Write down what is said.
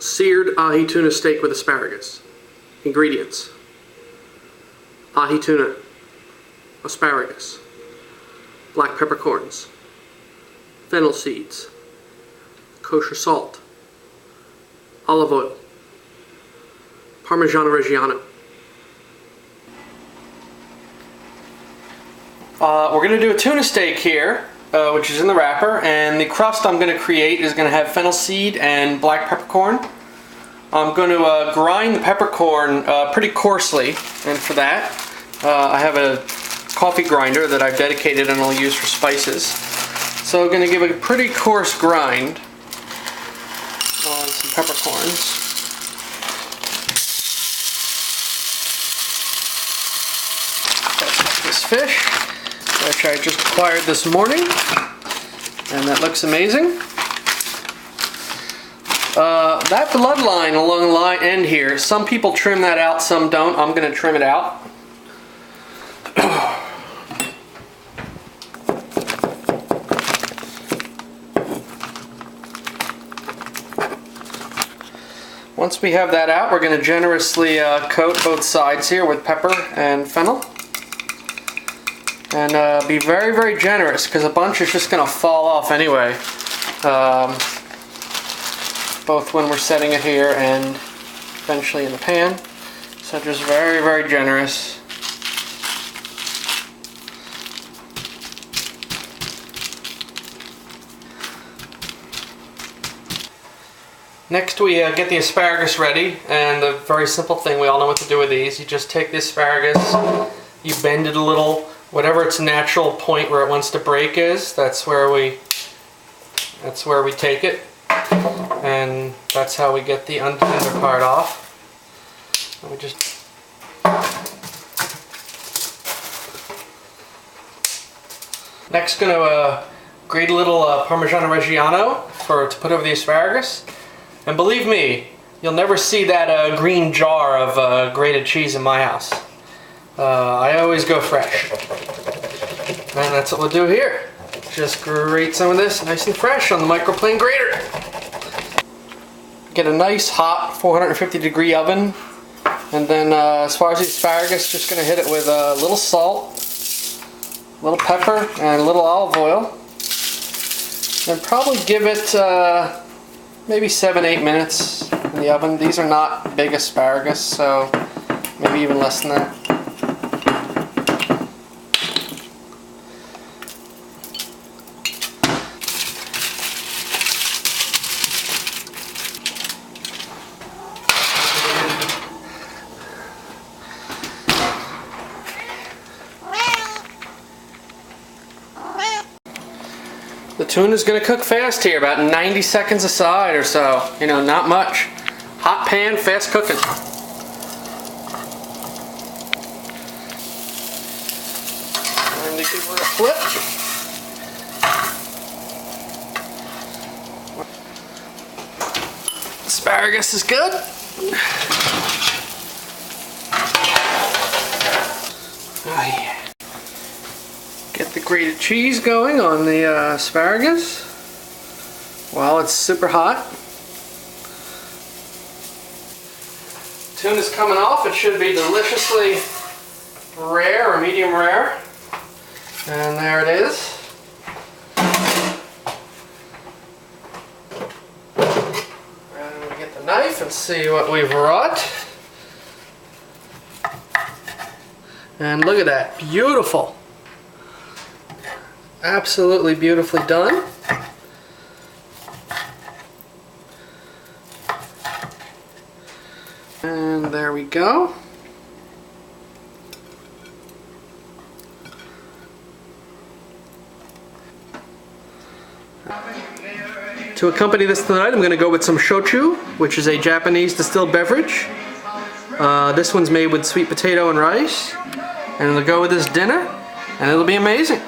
Seared ahi tuna steak with asparagus. Ingredients: ahi tuna, asparagus, black peppercorns, fennel seeds, kosher salt, olive oil, Parmigiano Reggiano. We're going to do a tuna steak here, which is in the wrapper, and the crust I'm going to create is going to have fennel seed and black peppercorn. I'm going to grind the peppercorn pretty coarsely, and for that I have a coffee grinder that I've dedicated and I'll use for spices. So I'm going to give a pretty coarse grind on some peppercorns. This fish, which I just acquired this morning, and that looks amazing. That bloodline along the end here, some people trim that out, some don't. I'm going to trim it out. Once we have that out, we're going to generously coat both sides here with pepper and fennel. And be very, very generous, because a bunch is just going to fall off anyway. Both when we're setting it here and eventually in the pan. So just very, very generous. Next we get the asparagus ready, and a very simple thing, we all know what to do with these. You just take the asparagus, you bend it a little, whatever its natural point where it wants to break is, that's where we take it. And that's how we get the under part off. And we just next going to grate a little Parmigiano Reggiano to put over the asparagus. And believe me, you'll never see that green jar of grated cheese in my house. I always go fresh. And that's what we'll do here. Just grate some of this nice and fresh on the microplane grater. Get a nice hot 450-degree oven, and then as far as the asparagus, just going to hit it with a little salt, a little pepper, and a little olive oil. And probably give it maybe 7-8 minutes in the oven. These are not big asparagus, so maybe even less than that. The tuna is going to cook fast here, about 90 seconds a side or so. You know, not much. Hot pan, fast cooking. And you give it a flip. Asparagus is good. Oh yeah. Get the grated cheese going on the asparagus while it's super hot. Tuna's coming off. It should be deliciously rare or medium rare. And there it is. And we get the knife and see what we've wrought. And look at that. Beautiful. Absolutely beautifully done. And there we go. To accompany this tonight, I'm going to go with some shochu, which is a Japanese distilled beverage. This one's made with sweet potato and rice. And it'll go with this dinner, and it'll be amazing.